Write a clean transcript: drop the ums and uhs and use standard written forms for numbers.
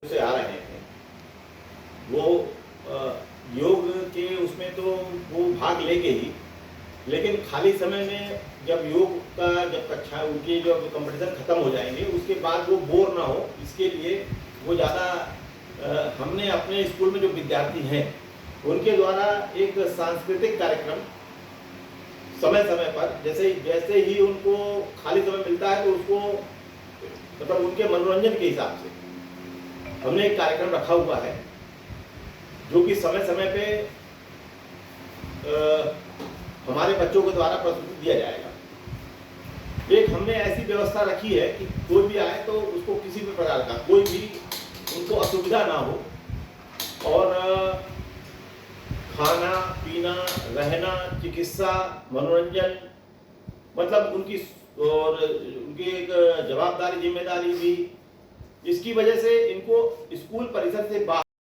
से आ रहे हैं वो योग के उसमें तो वो भाग लेंगे ही, लेकिन खाली समय में जब योग का जब कक्षा उनकी जब कंपटीशन खत्म हो जाएंगे उसके बाद वो बोर ना हो, इसके लिए वो ज़्यादा हमने अपने स्कूल में जो विद्यार्थी हैं उनके द्वारा एक सांस्कृतिक कार्यक्रम समय समय पर जैसे जैसे ही उनको खाली समय मिलता है तो उसको मतलब उनके मनोरंजन के हिसाब से हमने एक कार्यक्रम रखा हुआ है जो कि समय समय पे हमारे बच्चों के द्वारा प्रस्तुति दिया जाएगा। एक हमने ऐसी व्यवस्था रखी है कि कोई भी आए तो उसको किसी भी प्रकार का कोई भी उनको असुविधा ना हो और खाना पीना रहना चिकित्सा मनोरंजन मतलब उनकी और उनकी एक जवाबदारी जिम्मेदारी भी, इसकी वजह से इनको स्कूल परिसर से बाहर